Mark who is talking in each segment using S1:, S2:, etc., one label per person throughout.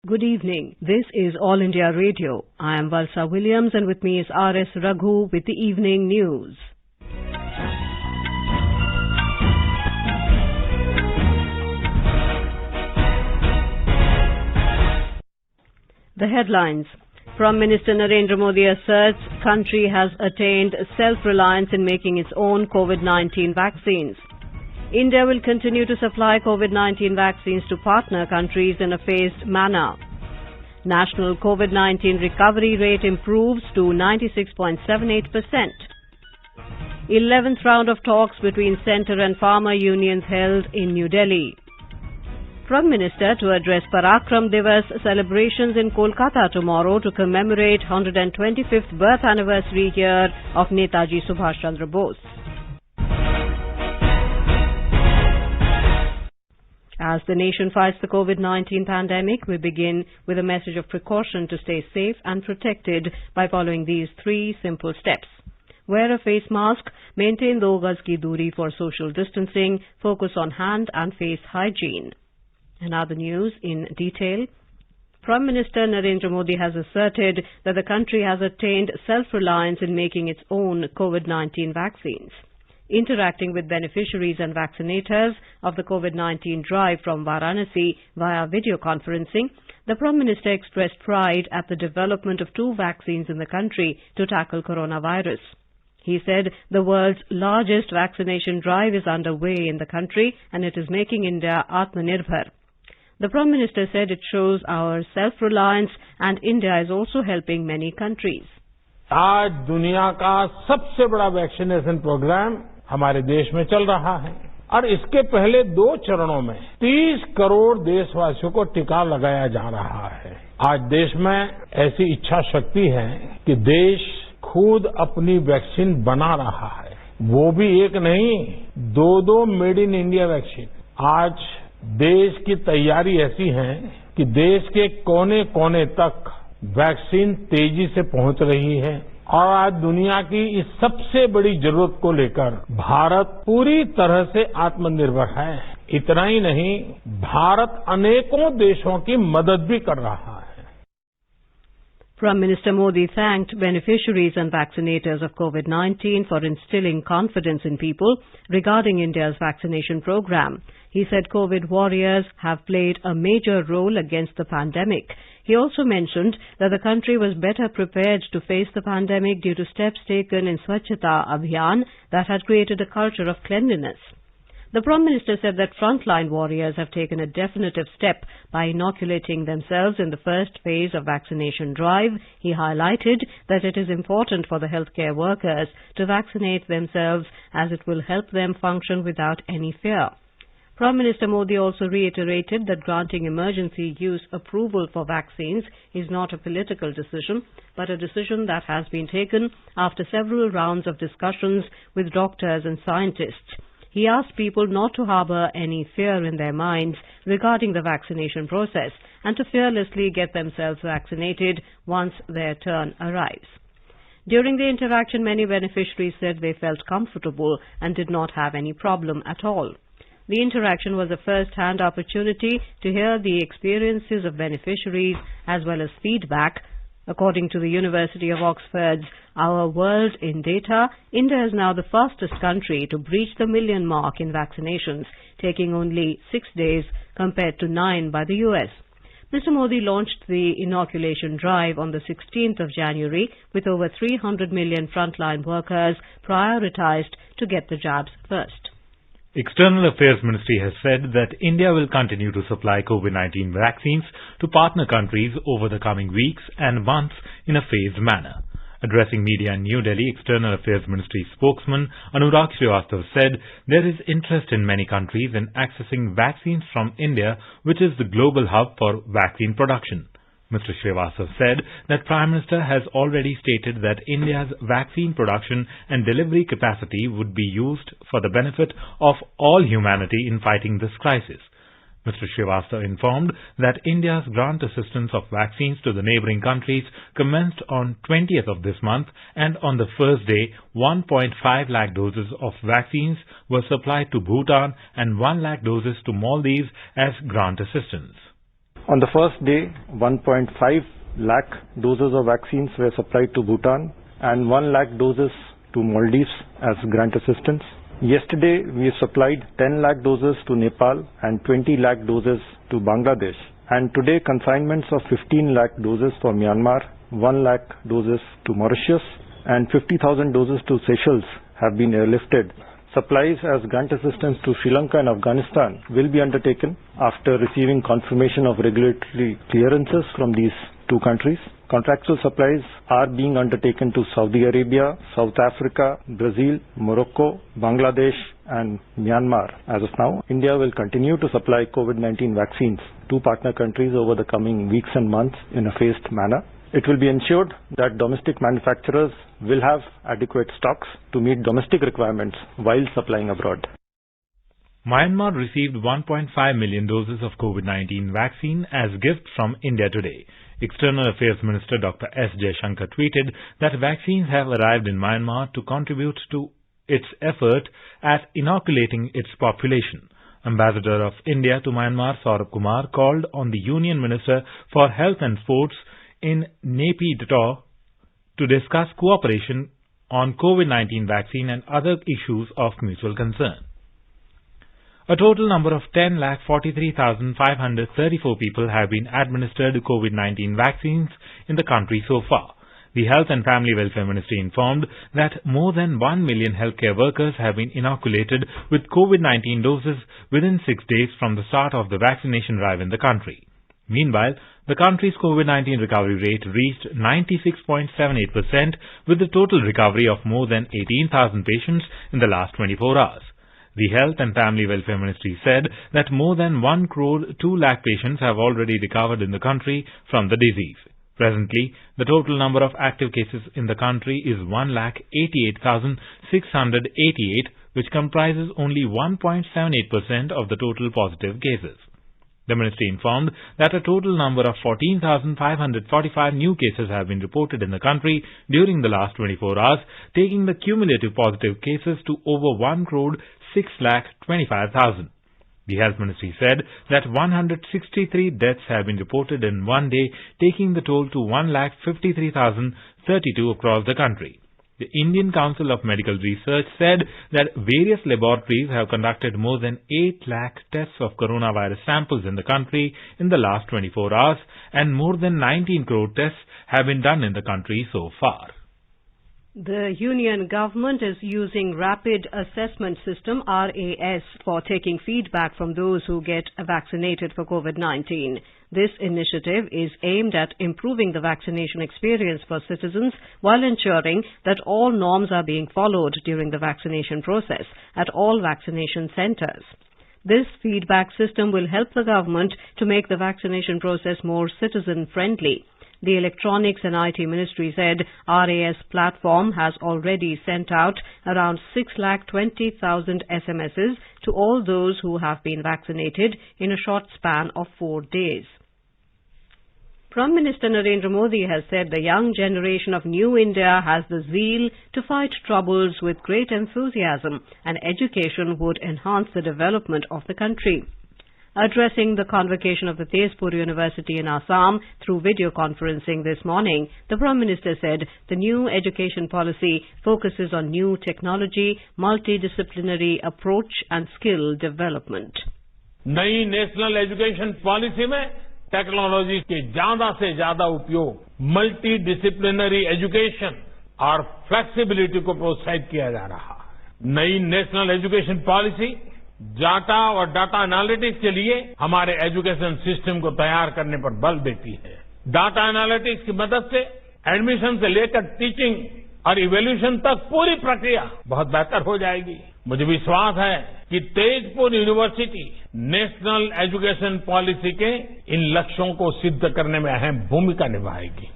S1: Good evening. This is All India Radio. I am Valsa Williams and with me is R.S. Raghu with the evening news. The headlines. Prime Minister Narendra Modi asserts country has attained self-reliance in making its own COVID-19 vaccines. India will continue to supply COVID-19 vaccines to partner countries in a phased manner. National COVID-19 recovery rate improves to 96.78%. 11th round of talks between centre and farmer unions held in New Delhi. Prime Minister to address Parakram Divas celebrations in Kolkata tomorrow to commemorate 125th birth anniversary year of Netaji Subhash Chandra Bose. As the nation fights the COVID-19 pandemic, we begin with a message of precaution to stay safe and protected by following these 3 simple steps. Wear a face mask, maintain 2 gaz ki duri for social distancing, focus on hand and face hygiene. And now the news in detail. Prime Minister Narendra Modi has asserted that the country has attained self-reliance in making its own COVID-19 vaccines. Interacting with beneficiaries and vaccinators of the COVID-19 drive from Varanasi via video conferencing, the Prime Minister expressed pride at the development of 2 vaccines in the country to tackle coronavirus. He said the world's largest vaccination drive is underway in the country and it is making India Atmanirbhar. The Prime Minister said it shows our self-reliance and India is also helping many countries.
S2: आज दुनिया का सबसे बड़ा vaccination programme हमारे देश में चल रहा है और इसके पहले 2 चरणों में 30 करोड़ देशवासियों को टीका लगाया जा रहा है। आज देश में ऐसी इच्छा शक्ति है कि देश खुद अपनी वैक्सीन बना रहा है, वो भी एक नहीं 2 मेड इन इंडिया वैक्सीन। आज देश की तैयारी ऐसी है कि देश के कोने कोने तक वैक्सीन तेजी से पहुंच रही है और आज दुनिया की इस सबसे बड़ी जरूरत को लेकर भारत पूरी तरह से आत्मनिर्भर है। इतना ही नहीं, भारत अनेकों देशों की मदद भी कर रहा है।
S1: Prime Minister Modi thanked beneficiaries and vaccinators of COVID-19 for instilling confidence in people regarding India's vaccination program. He said COVID warriors have played a major role against the pandemic. He also mentioned that the country was better prepared to face the pandemic due to steps taken in Swachhata Abhiyan that had created a culture of cleanliness. The Prime Minister said that frontline warriors have taken a definitive step by inoculating themselves in the first phase of vaccination drive. He highlighted that it is important for the healthcare workers to vaccinate themselves as it will help them function without any fear. Prime Minister Modi also reiterated that granting emergency use approval for vaccines is not a political decision, but a decision that has been taken after several rounds of discussions with doctors and scientists. He asked people not to harbour any fear in their minds regarding the vaccination process and to fearlessly get themselves vaccinated once their turn arrives. During the interaction, many beneficiaries said they felt comfortable and did not have any problem at all. The interaction was a first-hand opportunity to hear the experiences of beneficiaries as well as feedback. According to the University of Oxford's Our World in Data, India is now the fastest country to breach the million mark in vaccinations, taking only 6 days compared to 9 by the US. Mr. Modi launched the inoculation drive on the 16th of January with over 300 million frontline workers prioritized to get the jabs first.
S3: External Affairs Ministry has said that India will continue to supply COVID-19 vaccines to partner countries over the coming weeks and months in a phased manner. Addressing media in New Delhi, External Affairs Ministry spokesman Anurag Srivastava said there is interest in many countries in accessing vaccines from India, which is the global hub for vaccine production. Mr. Srivastava said that Prime Minister has already stated that India's vaccine production and delivery capacity would be used for the benefit of all humanity in fighting this crisis. Mr. Srivastava informed that India's grant assistance of vaccines to the neighbouring countries commenced on 20th of this month, and on the first day 1.5 lakh doses of vaccines were supplied to Bhutan and 1 lakh doses to Maldives as grant assistance.
S4: On the first day, 1.5 lakh doses of vaccines were supplied to Bhutan and 1 lakh doses to Maldives as grant assistance. Yesterday, we supplied 10 lakh doses to Nepal and 20 lakh doses to Bangladesh. And today, consignments of 15 lakh doses for Myanmar, 1 lakh doses to Mauritius, and 50,000 doses to Seychelles have been airlifted. Supplies as grant assistance to Sri Lanka and Afghanistan will be undertaken after receiving confirmation of regulatory clearances from these two countries. Contractual supplies are being undertaken to Saudi Arabia, South Africa, Brazil, Morocco, Bangladesh and Myanmar. As of now, India will continue to supply COVID-19 vaccines to partner countries over the coming weeks and months in a phased manner. It will be ensured that domestic manufacturers will have adequate stocks to meet domestic requirements while supplying abroad.
S3: Myanmar received 1.5 million doses of COVID-19 vaccine as gift from India today. External Affairs Minister Dr. S. Jaishankar tweeted that vaccines have arrived in Myanmar to contribute to its effort at inoculating its population. Ambassador of India to Myanmar Saurabh Kumar called on the Union Minister for Health and Sports in Naypyidaw to discuss cooperation on COVID-19 vaccine and other issues of mutual concern. A total number of 10,43,534 people have been administered COVID-19 vaccines in the country so far. The Health and Family Welfare Ministry informed that more than 1 million healthcare workers have been inoculated with COVID-19 doses within 6 days from the start of the vaccination drive in the country. Meanwhile, the country's COVID-19 recovery rate reached 96.78% with a total recovery of more than 18,000 patients in the last 24 hours. The Health and Family Welfare Ministry said that more than 1 crore 2 lakh patients have already recovered in the country from the disease. Presently, the total number of active cases in the country is 1,88,688, which comprises only 1.78% of the total positive cases. The ministry informed that a total number of 14,545 new cases have been reported in the country during the last 24 hours, taking the cumulative positive cases to over 1 crore 6,25,000. The Health Ministry said that 163 deaths have been reported in one day, taking the toll to 1,53,032 across the country. The Indian Council of Medical Research said that various laboratories have conducted more than 8 lakh tests of coronavirus samples in the country in the last 24 hours, and more than 19 crore tests have been done in the country so far.
S1: The Union Government is using Rapid Assessment System RAS for taking feedback from those who get vaccinated for COVID-19. This initiative is aimed at improving the vaccination experience for citizens while ensuring that all norms are being followed during the vaccination process at all vaccination centres. This feedback system will help the government to make the vaccination process more citizen-friendly. The Electronics and IT Ministry said RAS platform has already sent out around 6,20,000 SMSs to all those who have been vaccinated in a short span of 4 days. Prime Minister Narendra Modi has said the young generation of New India has the zeal to fight troubles with great enthusiasm, and education would enhance the development of the country. Addressing the convocation of the Tezpur University in Assam through video conferencing this morning, the Prime Minister said the new education policy focuses on new technology, multidisciplinary approach and skill development.
S2: नई national education policy में technology के ज्यादा से ज्यादा उपयोग, multi disciplinary education और flexibility को प्रोत्साहित किया जा रहा है. नई नेशनल एजुकेशन पॉलिसी डाटा और डाटा एनालिटिक्स के लिए हमारे एजुकेशन सिस्टम को तैयार करने पर बल देती है. डाटा एनालिटिक्स की मदद से एडमिशन से लेकर टीचिंग और इवैल्यूएशन तक पूरी प्रक्रिया बहुत बेहतर हो जाएगी. मुझे विश्वास है कि Tezpur university national education policy के इन लक्ष्यों को सिद्ध करने में अहम भूमिका निभाएगी.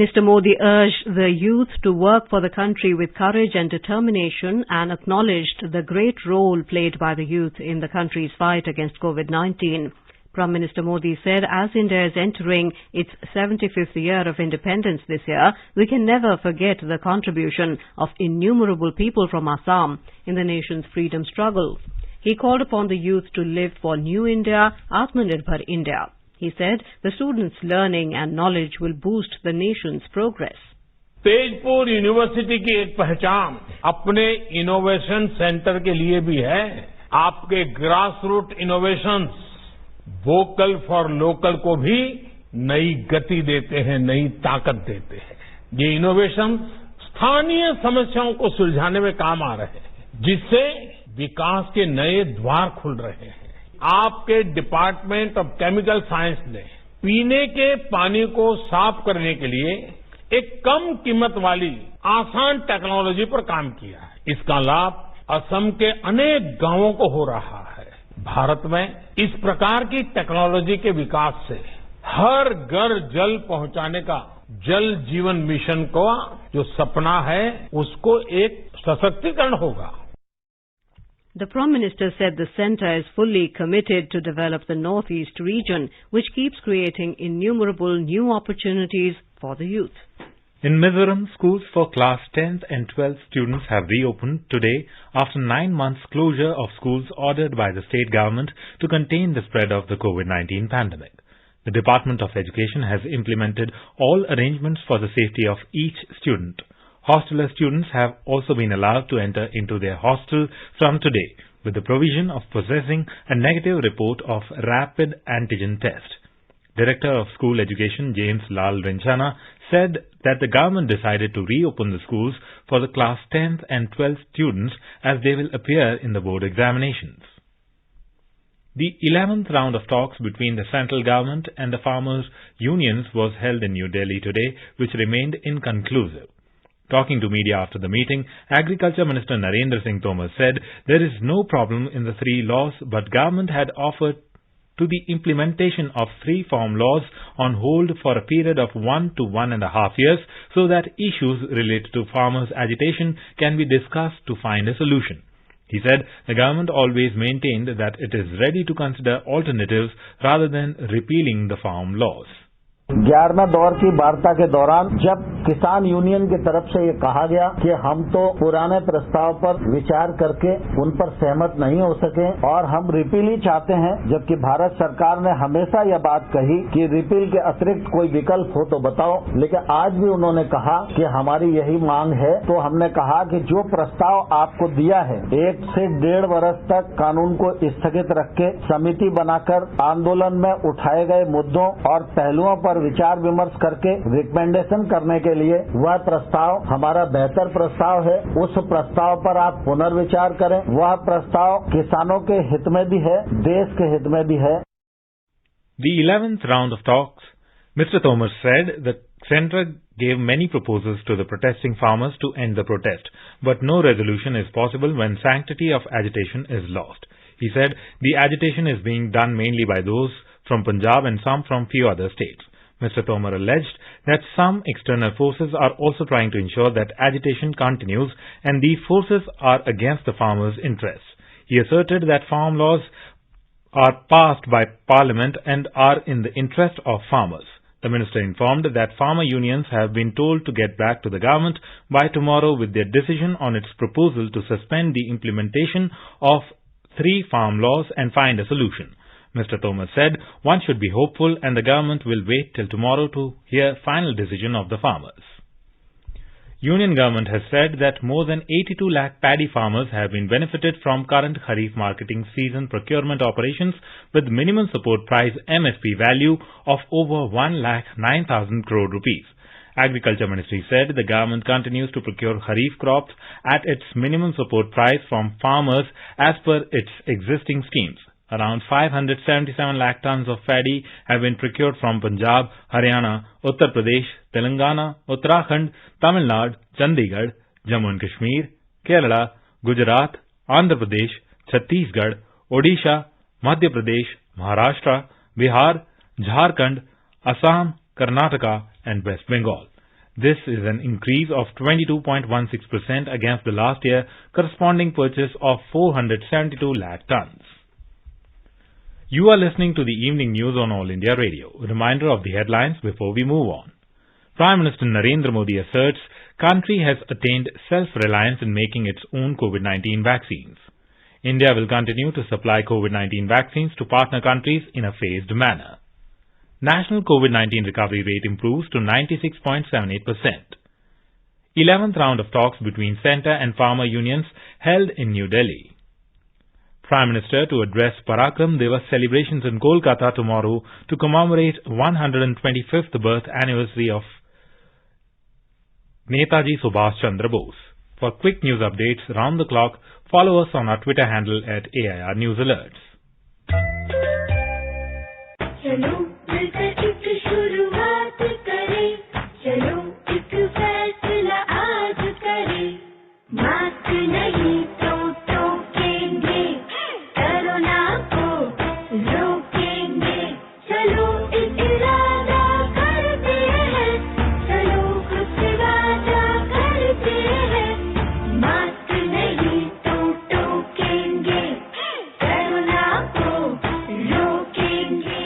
S1: Mr. Modi urged the youth to work for the country with courage and determination and acknowledged the great role played by the youth in the country's fight against COVID-19. Prime Minister Modi said as India is entering its 75th year of independence this year, we can never forget the contribution of innumerable people from Assam in the nation's freedom struggle. He called upon the youth to live for New India, Atmanirbhar India. He said the students' learning and knowledge will boost the nation's progress.
S2: Tezpur university की एक पहचान अपने innovation centre के लिए भी है. आपके grass root innovations vocal for local को भी नई गति देते हैं, नई ताकत देते हैं. ये इनोवेशन स्थानीय समस्याओं को सुलझाने में काम आ रहे हैं, जिससे विकास के नए द्वार खुल रहे हैं. आपके डिपार्टमेंट ऑफ केमिकल साइंस ने पीने के पानी को साफ करने के लिए एक कम कीमत वाली आसान टेक्नोलॉजी पर काम किया है. इसका लाभ असम के अनेक गांवों को हो रहा है. भारत में इस प्रकार की टेक्नोलॉजी के विकास से हर घर जल पहुंचाने का जल जीवन मिशन का जो सपना है उसको एक सशक्तिकरण होगा.
S1: The Prime Minister said the centre is fully committed to develop the Northeast region, which keeps creating innumerable new opportunities for the youth.
S3: In Mizoram, schools for class 10th and 12th students have reopened today after 9 months closure of schools ordered by the state government to contain the spread of the COVID-19 pandemic. The Department of Education has implemented all arrangements for the safety of each student. Hosteler students have also been allowed to enter into their hostel from today with the provision of possessing a negative report of rapid antigen test. Director of School Education James Lal Renchana said that the government decided to reopen the schools for the class 10th and 12th students as they will appear in the board examinations. The 11th round of talks between the central government and the farmers' unions was held in New Delhi today, which remained inconclusive. Talking to media after the meeting, Agriculture Minister Narendra Singh Tomar said there is no problem in the 3 laws, but government had offered to the implementation of 3 farm laws on hold for a period of 1 to 1.5 years so that issues related to farmers' agitation can be discussed to find a solution. He said the government always maintained that it is ready to consider alternatives rather than repealing the farm laws.
S5: 11वें दौर की वार्ता के दौरान जब किसान union की तरफ से ये कहा गया कि हम तो पुराने प्रस्ताव पर विचार करके उन पर सहमत नहीं हो सके और हम रिपील ही चाहते हैं, जबकि भारत सरकार ने हमेशा यह बात कही कि रिपील के अतिरिक्त कोई विकल्प हो तो बताओ, लेकिन आज भी उन्होंने कहा कि हमारी यही मांग है. तो हमने कहा कि जो प्रस्ताव आपको दिया है 1 से 1.5 वर्ष तक कानून को स्थगित रख के समिति बनाकर आंदोलन में उठाए गए मुद्दों और पहलुओं पर विचार विमर्श करके रिकमेंडेशन करने के लिए वह प्रस्ताव हमारा बेहतर प्रस्ताव है. उस प्रस्ताव पर आप पुनर्विचार करें. वह प्रस्ताव किसानों के हित में भी है, देश के हित में भी है.
S3: The 11th round of talks, Mr. Tomar said the centre gave many proposals to the protesting farmers to end the protest, but no resolution is possible when sanctity of agitation is lost. He said the agitation is being done mainly by those from Punjab and some from few other states. Mr. Tomar alleged that some external forces are also trying to ensure that agitation continues and these forces are against the farmers' interests. He asserted that farm laws are passed by Parliament and are in the interest of farmers. The minister informed that farmer unions have been told to get back to the government by tomorrow with their decision on its proposal to suspend the implementation of 3 farm laws and find a solution. Mr. Tomar said one should be hopeful and the government will wait till tomorrow to hear final decision of the farmers. Union government has said that more than 82 lakh paddy farmers have been benefited from current Kharif marketing season procurement operations with minimum support price MSP value of over 1,09,000 crore rupees. Agriculture Ministry said the government continues to procure Kharif crops at its minimum support price from farmers as per its existing schemes. Around 577 lakh tons of paddy have been procured from Punjab, Haryana, Uttar Pradesh, Telangana, Uttarakhand, Tamil Nadu, Chandigarh, Jammu and Kashmir, Kerala, Gujarat, Andhra Pradesh, Chhattisgarh, Odisha, Madhya Pradesh, Maharashtra, Bihar, Jharkhand, Assam, Karnataka and West Bengal. This is an increase of 22.16% against the last year corresponding purchase of 472 lakh tons. You are listening to the evening news on All India Radio. A reminder of the headlines before we move on. Prime Minister Narendra Modi asserts country has attained self-reliance in making its own COVID-19 vaccines. India will continue to supply COVID-19 vaccines to partner countries in a phased manner. National COVID-19 recovery rate improves to 96.78%. 11th round of talks between centre and farmer unions held in New Delhi. Prime Minister to address Parakram Divas celebrations in Kolkata tomorrow to commemorate 125th birth anniversary of Netaji Subhash Chandra Bose. For quick news updates round the clock, follow us on our Twitter handle at AIR News Alerts.
S6: चलो मिलकर एक शुरुआत करें, चलो एक फैसला आज करें, मास्क नहीं तो टोकेंगे, कोरोना को रोकेंगे, चलो एक इरादा करते हैं, चलो कुछ वादा करते हैं, मास्क नहीं तो टोकेंगे, कोरोना को रोकेंगे.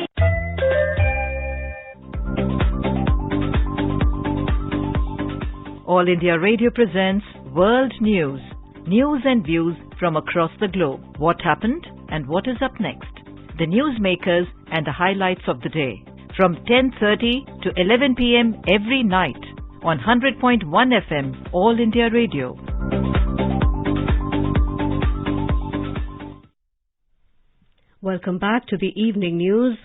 S7: All India Radio presents World News. News and views from across the globe. What happened and what is up next? The newsmakers and the highlights of the day. From 10:30 to 11 p.m. every night on 100.1 FM All India Radio.
S1: Welcome back to the evening news.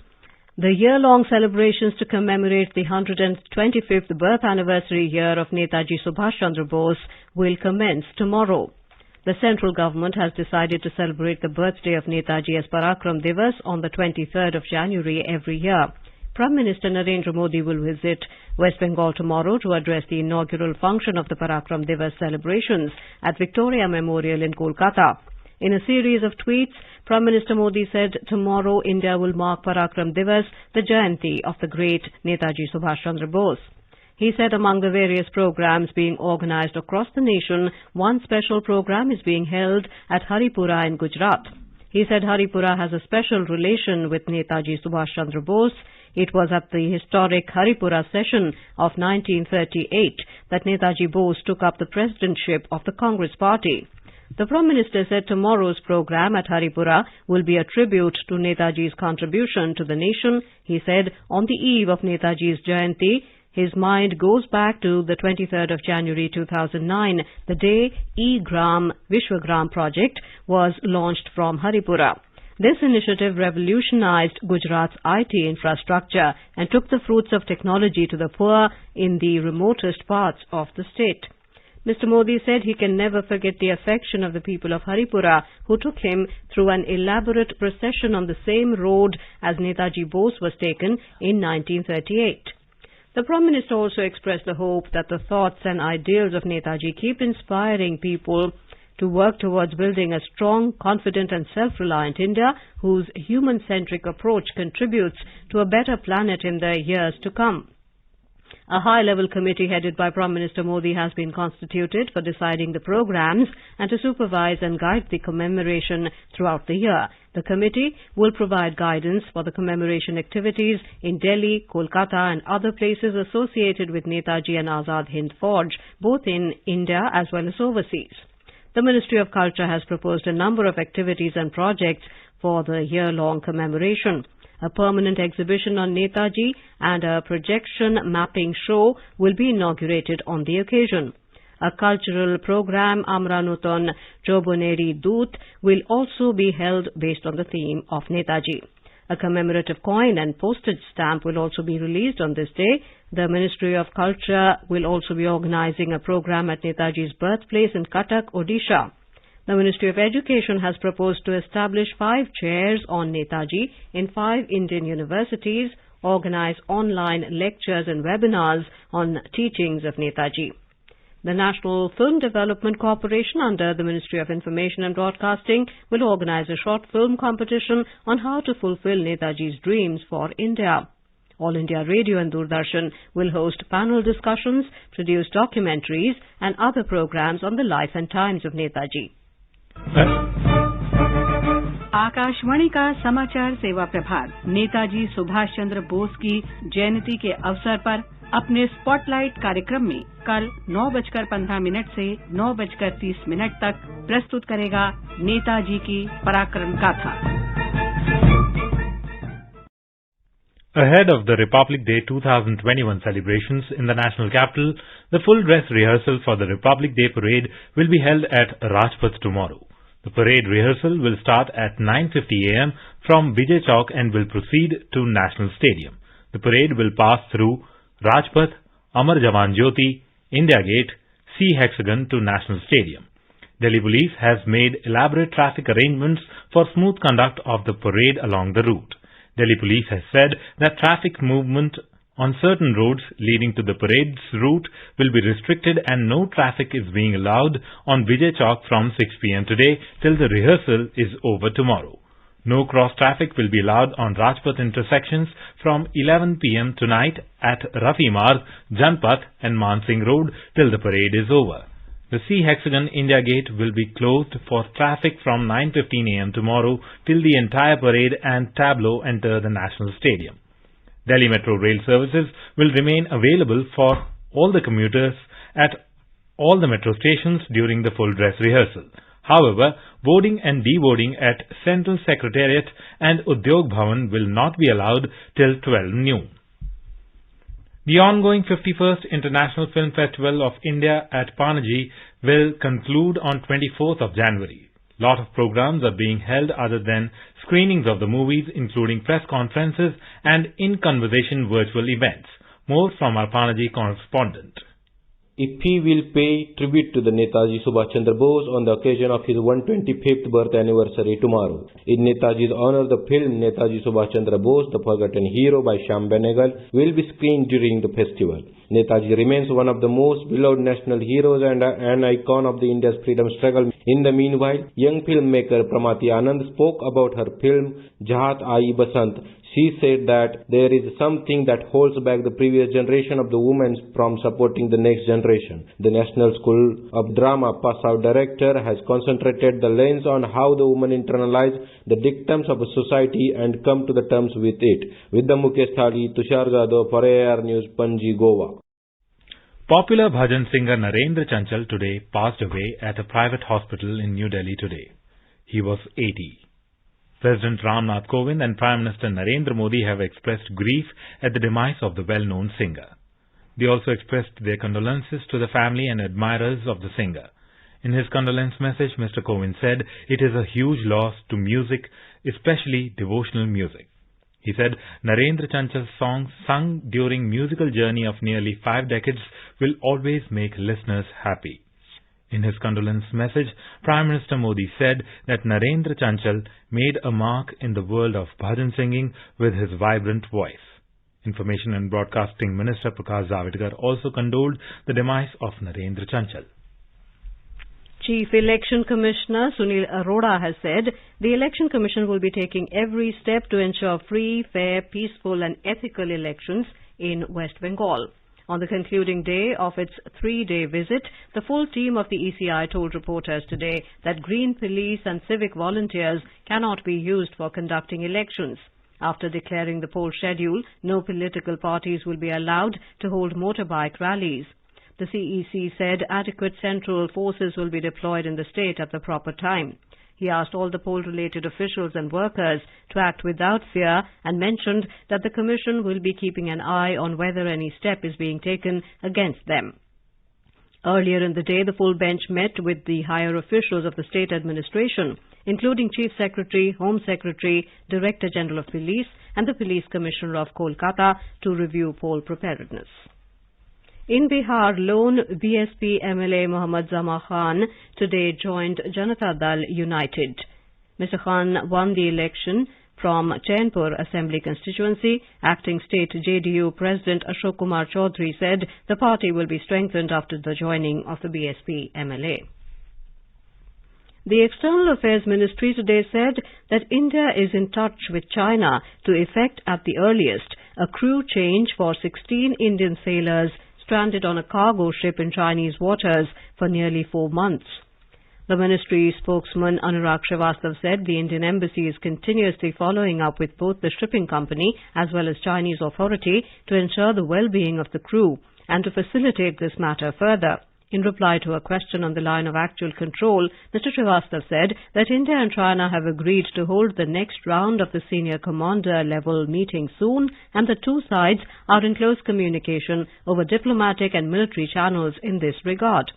S1: The year-long celebrations to commemorate the 125th birth anniversary year of Netaji Subhash Chandra Bose will commence tomorrow. The central government has decided to celebrate the birthday of Netaji as Parakram Divas on the 23rd of January every year. Prime Minister Narendra Modi will visit West Bengal tomorrow to address the inaugural function of the Parakram Divas celebrations at Victoria Memorial in Kolkata. In a series of tweets, Prime Minister Modi said tomorrow India will mark Parakram Divas, the Jayanti of the great Netaji Subhash Chandra Bose. He said among the various programs being organized across the nation, one special program is being held at Haripura in Gujarat. He said Haripura has a special relation with Netaji Subhash Chandra Bose. It was at the historic Haripura session of 1938 that Netaji Bose took up the presidentship of the Congress Party. The Prime Minister said tomorrow's program at Haripura will be a tribute to Netaji's contribution to the nation. He said on the eve of Netaji's Jayanti, his mind goes back to the 23rd of January 2009, the day E-Gram Vishwagram project was launched from Haripura. This initiative revolutionized Gujarat's IT infrastructure and took the fruits of technology to the poor in the remotest parts of the state. Mr. Modi said he can never forget the affection of the people of Haripura, who took him through an elaborate procession on the same road as Netaji Bose was taken in 1938. The Prime Minister also expressed the hope that the thoughts and ideals of Netaji keep inspiring people to work towards building a strong, confident and self-reliant India whose human-centric approach contributes to a better planet in the years to come. A high-level committee headed by Prime Minister Modi has been constituted for deciding the programs and to supervise and guide the commemoration throughout the year. The committee will provide guidance for the commemoration activities in Delhi, Kolkata and other places associated with Netaji and Azad Hind Fauj, both in India as well as overseas. The Ministry of Culture has proposed a number of activities and projects for the year-long commemoration. A permanent exhibition on Netaji and a projection mapping show will be inaugurated on the occasion. A cultural program, Amranutan Choboneri Doot, will also be held based on the theme of Netaji. A commemorative coin and postage stamp will also be released on this day. The Ministry of Culture will also be organizing a program at Netaji's birthplace in Cuttack, Odisha. The Ministry of Education has proposed to establish 5 chairs on Netaji in 5 Indian universities, organize online lectures and webinars on teachings of Netaji. The National Film Development Corporation under the Ministry of Information and Broadcasting will organize a short film competition on how to fulfill Netaji's dreams for India. All India Radio and Doordarshan will host panel discussions, produce documentaries and other programs on the life and times of Netaji.
S8: Akashvani का समाचार सेवा प्रभाग नेताजी सुभाष चंद्र बोस की जयंती के अवसर पर अपने spotlight कार्यक्रम में कल 9:15 से 9:30 तक प्रस्तुत करेगा नेताजी की पराक्रम गाथा।
S3: Ahead of the Republic Day 2021 celebrations in the national capital, the full dress rehearsal for the Republic Day parade will be held at Rajpath tomorrow. The parade rehearsal will start at 9:50 a.m. from Vijay Chowk and will proceed to National Stadium. The parade will pass through Rajpath, Amar Jawan Jyoti, India Gate, Sea Hexagon to National Stadium. Delhi Police has made elaborate traffic arrangements for smooth conduct of the parade along the route. Delhi Police has said that traffic movement on certain roads leading to the parade's route will be restricted and no traffic is being allowed on Vijay Chowk from 6 p.m. today till the rehearsal is over tomorrow. No cross traffic will be allowed on Rajpath intersections from 11 p.m. tonight at Rafi Marg, Janpath and Mansingh Road till the parade is over. The Sea Hexagon India Gate will be closed for traffic from 9:15 a.m. tomorrow till the entire parade and tableau enter the National Stadium. Delhi Metro Rail services will remain available for all the commuters at all the metro stations during the full dress rehearsal. However, boarding and deboarding at Central Secretariat and Udyog Bhavan will not be allowed till 12 noon. The ongoing 51st International Film Festival of India at Panaji will conclude on 24th of January. Lot of programs are being held other than screenings of the movies, including press conferences and in-conversation virtual events. More from our Panaji correspondent.
S9: IFFI will pay tribute to the Netaji Subhash Chandra Bose on the occasion of his 125th birth anniversary tomorrow. In Netaji's honor, the film Netaji Subhash Chandra Bose, The Forgotten Hero by Shyam Benegal will be screened during the festival. Netaji remains one of the most beloved national heroes and an icon of the India's freedom struggle. In the meanwhile, young filmmaker Pramati Anand spoke about her film Jahat Aayi Basant. She said that there is something that holds back the previous generation of the women from supporting the next generation. The National School of Drama pass-out director has concentrated the lens on how the women internalize the dictums of a society and come to the terms with it. With the Mukesh Thali, Tushar Jadhav for AR News, Panji, Goa.
S3: Popular bhajan singer Narendra Chanchal today passed away at a private hospital in New Delhi today. He was 80. President Ramnath Kovind and Prime Minister Narendra Modi have expressed grief at the demise of the well-known singer. They also expressed their condolences to the family and admirers of the singer. In his condolence message, Mr. Kovind said, "It is a huge loss to music, especially devotional music." He said, Narendra Chanchal's songs sung during musical journey of nearly 5 decades will always make listeners happy. In his condolence message, Prime Minister Modi said that Narendra Chanchal made a mark in the world of bhajan singing with his vibrant voice. Information and Broadcasting Minister Prakash Javadekar also condoled the demise of Narendra Chanchal.
S1: Chief Election Commissioner Sunil Arora has said the Election Commission will be taking every step to ensure free, fair, peaceful and ethical elections in West Bengal. On the concluding day of its 3-day visit, the full team of the ECI told reporters today that green police and civic volunteers cannot be used for conducting elections. After declaring the poll schedule, no political parties will be allowed to hold motorbike rallies. The CEC said adequate central forces will be deployed in the state at the proper time. He asked all the poll-related officials and workers to act without fear and mentioned that the Commission will be keeping an eye on whether any step is being taken against them. Earlier in the day, the full bench met with the higher officials of the state administration, including Chief Secretary, Home Secretary, Director General of Police and the Police Commissioner of Kolkata to review poll preparedness. In Bihar, lone BSP MLA Mohammad Zama Khan today joined Janata Dal United. Mr. Khan won the election from Chainpur Assembly constituency. Acting state JDU President Ashok Kumar Chaudhary said the party will be strengthened after the joining of the BSP MLA. The External Affairs Ministry today said that India is in touch with China to effect at the earliest a crew change for 16 Indian sailors stranded on a cargo ship in Chinese waters for nearly 4 months. The ministry spokesman Anurag Srivastava said the Indian embassy is continuously following up with both the shipping company as well as Chinese authority to ensure the well-being of the crew and to facilitate this matter further. In reply to a question on the line of actual control, Mr. Srivastava said that India and China have agreed to hold the next round of the senior commander level meeting soon, and the two sides are in close communication over diplomatic and military channels in this regard.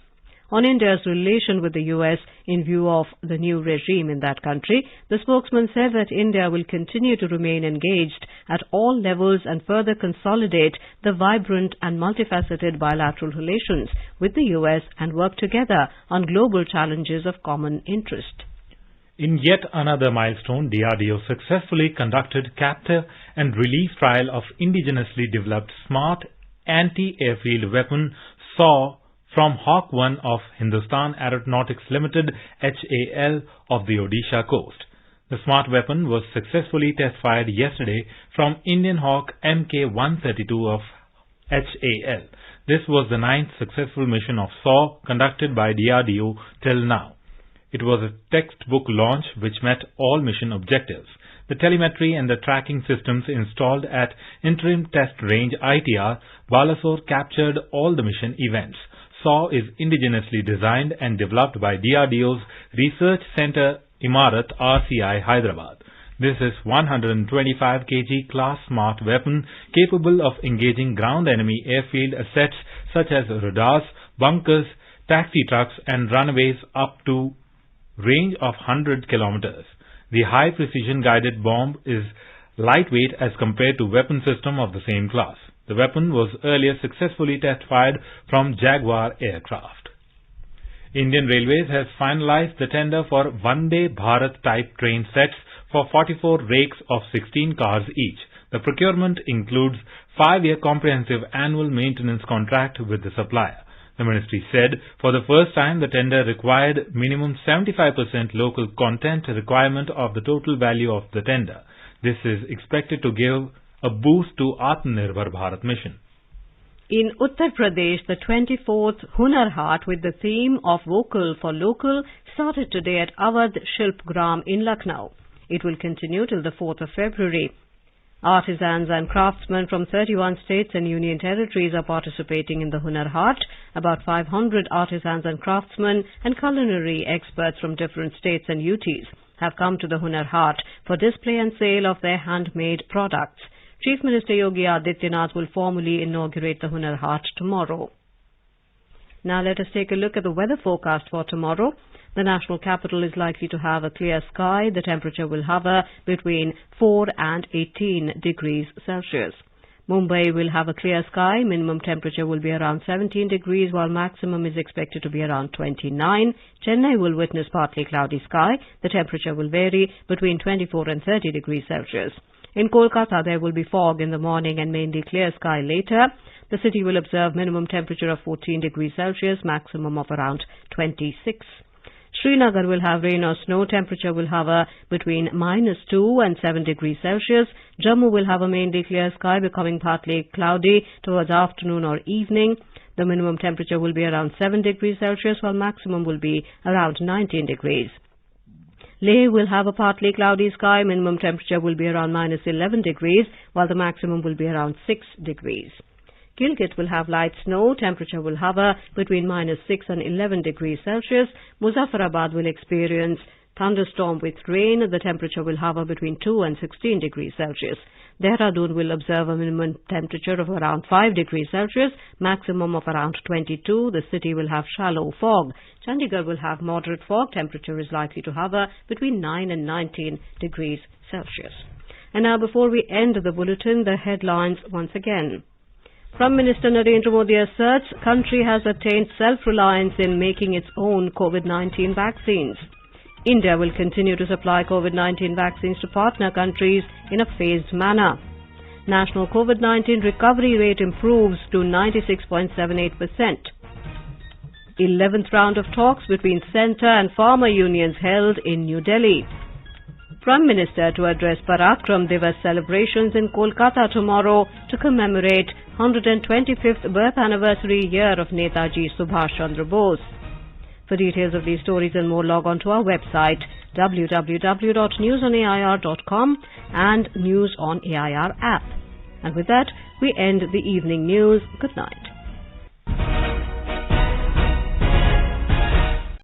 S1: On India's relation with the US in view of the new regime in that country, the spokesman said that India will continue to remain engaged at all levels and further consolidate the vibrant and multifaceted bilateral relations with the US and work together on global challenges of common interest.
S3: In yet another milestone, DRDO successfully conducted capture and release trial of indigenously developed smart anti-airfield weapon SAW from Hawk 1 of Hindustan Aeronautics Limited HAL of the Odisha coast. The smart weapon was successfully test-fired yesterday from Indian Hawk Mk-132 of HAL. This was the 9th successful mission of SAW conducted by DRDO till now. It was a textbook launch which met all mission objectives. The telemetry and the tracking systems installed at Interim Test Range ITR, Balasore captured all the mission events. SAW is indigenously designed and developed by DRDO's Research Center Imarat RCI Hyderabad. This is 125 kg class smart weapon capable of engaging ground enemy airfield assets such as radars, bunkers, taxi trucks and runways up to range of 100 kilometers. The high precision guided bomb is lightweight as compared to weapon system of the same class. The weapon was earlier successfully test-fired from Jaguar aircraft. Indian Railways has finalized the tender for Vande Bharat type train sets for 44 rakes of 16 cars each. The procurement includes 5-year comprehensive annual maintenance contract with the supplier. The ministry said for the first time the tender required minimum 75% local content requirement of the total value of the tender. This is expected to give a boost to Atmanirbhar Bharat mission.
S1: In Uttar Pradesh, the 24th Hunar Haat with the theme of Vocal for Local started today at Awadh Shilpgram in Lucknow. It will continue till the 4th of February. Artisans and craftsmen from 31 states and union territories are participating in the Hunar Haat. About 500 artisans and craftsmen and culinary experts from different states and UTs have come to the Hunar Haat for display and sale of their handmade products. Chief Minister Yogi Adityanath will formally inaugurate the Hunar Haat tomorrow. Now let us take a look at the weather forecast for tomorrow. The national capital is likely to have a clear sky. The temperature will hover between 4 and 18 degrees Celsius. Mumbai will have a clear sky. Minimum temperature will be around 17 degrees while maximum is expected to be around 29. Chennai will witness partly cloudy sky. The temperature will vary between 24 and 30 degrees Celsius. In Kolkata, there will be fog in the morning and mainly clear sky later. The city will observe minimum temperature of 14 degrees Celsius, maximum of around 26. Srinagar will have rain or snow. Temperature will hover between -2 and 7 degrees Celsius. Jammu will have a mainly clear sky, becoming partly cloudy towards afternoon or evening. The minimum temperature will be around 7 degrees Celsius, while maximum will be around 19 degrees. Leh will have a partly cloudy sky. Minimum temperature will be around -11 degrees, while the maximum will be around 6 degrees. Gilgit will have light snow. Temperature will hover between -6 and 11 degrees Celsius. Muzaffarabad will experience thunderstorm with rain. The temperature will hover between 2 and 16 degrees Celsius. Dehradun will observe a minimum temperature of around 5 degrees Celsius, maximum of around 22. The city will have shallow fog. Chandigarh will have moderate fog. Temperature is likely to hover between 9 and 19 degrees Celsius. And now, before we end the bulletin, the headlines once again. Prime Minister Narendra Modi asserts country has attained self-reliance in making its own COVID-19 vaccines. India will continue to supply COVID-19 vaccines to partner countries in a phased manner. National COVID-19 recovery rate improves to 96.78%. 11th round of talks between centre and farmer unions held in New Delhi. Prime Minister to address Parakram Divas celebrations in Kolkata tomorrow to commemorate 125th birth anniversary year of Netaji Subhash Chandra Bose. For details of these stories and more, log on to our website www.newsonair.com and News on AIR app. And with that, we end the evening news. Good night.